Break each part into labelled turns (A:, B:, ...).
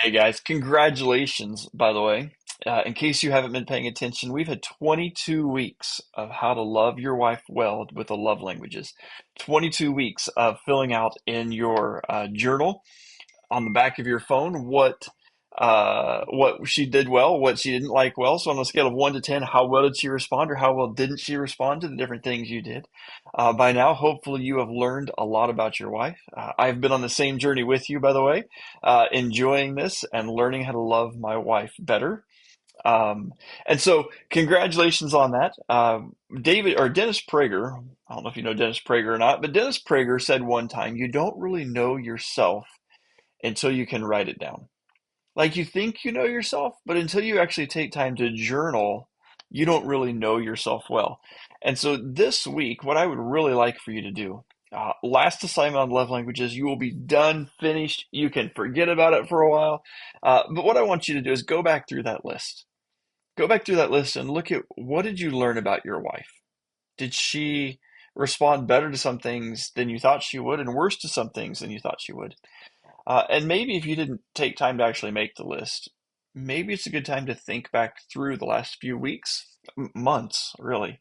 A: Hey guys, congratulations, by the way. In case you haven't been paying attention, we've had 22 weeks of how to love your wife well with the love languages. 22 weeks of filling out in your journal on the back of your phone what she did well, what she didn't like well. So on a scale of 1 to 10, how well did she respond, or how well didn't she respond to the different things you did? By now, hopefully, you have learned a lot about your wife. I've been on the same journey with you, by the way, enjoying this and learning how to love my wife better. Um, and so, congratulations on that. David or Dennis Prager, I don't know if you know Dennis Prager or not, but Dennis Prager said one time, you don't really know yourself until you can write it down. Like you think you know yourself, but until you actually take time to journal, you don't really know yourself well. And so this week, what I would really like for you to do, last assignment on love languages, you will be done, finished. You can forget about it for a while. But what I want you to do is go back through that list. Go back through that list and look at what did you learn about your wife? Did she respond better to some things than you thought she would, and worse to some things than you thought she would? And maybe if you didn't take time to actually make the list, maybe it's a good time to think back through the last few weeks, months, really,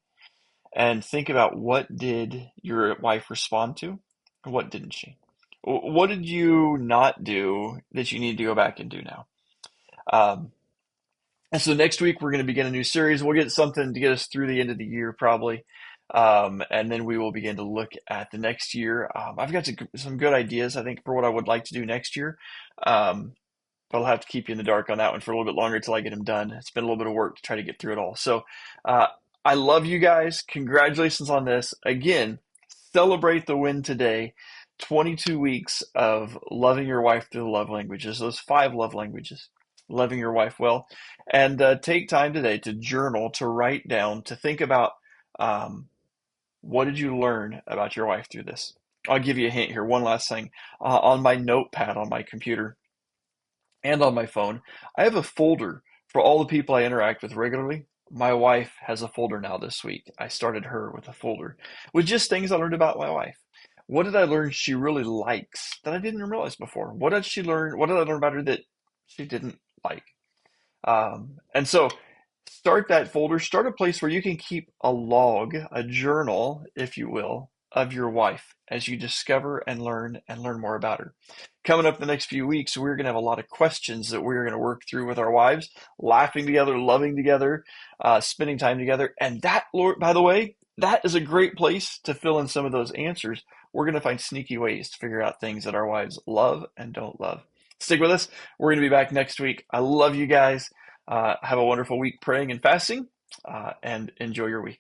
A: and think about what did your wife respond to, and what didn't she? What did you not do that you need to go back and do now? Um, and so next week we're going to begin a new series. We'll get something to get us through the end of the year, probably. And then we will begin to look at the next year. I've got some good ideas, I think, for what I would like to do next year. Um, but I'll have to keep you in the dark on that one for a little bit longer until I get them done. It's been a little bit of work to try to get through it all. So uh, I love you guys. Congratulations on this. Again, celebrate the win today. 22 weeks of loving your wife through the love languages, those five love languages, loving your wife well. And take time today to journal, to write down, to think about um, what did you learn about your wife through this. I'll give you a hint here. One last thing. On my notepad on my computer, and on my phone, I have a folder for all the people I interact with regularly. My wife has a folder now this week. I started her with a folder with just things I learned about my wife. What did I learn she really likes that I didn't realize before? What did she learn? What did I learn about her that she didn't like? And so start that folder, start a place where you can keep a log, a journal, if you will, of your wife as you discover and learn more about her. Coming up the next few weeks, we're going to have a lot of questions that we're going to work through with our wives, laughing together, loving together, spending time together. And that, Lord, by the way, that is a great place to fill in some of those answers. We're going to find sneaky ways to figure out things that our wives love and don't love. Stick with us. We're going to be back next week. I love you guys. Have a wonderful week praying and fasting, and enjoy your week.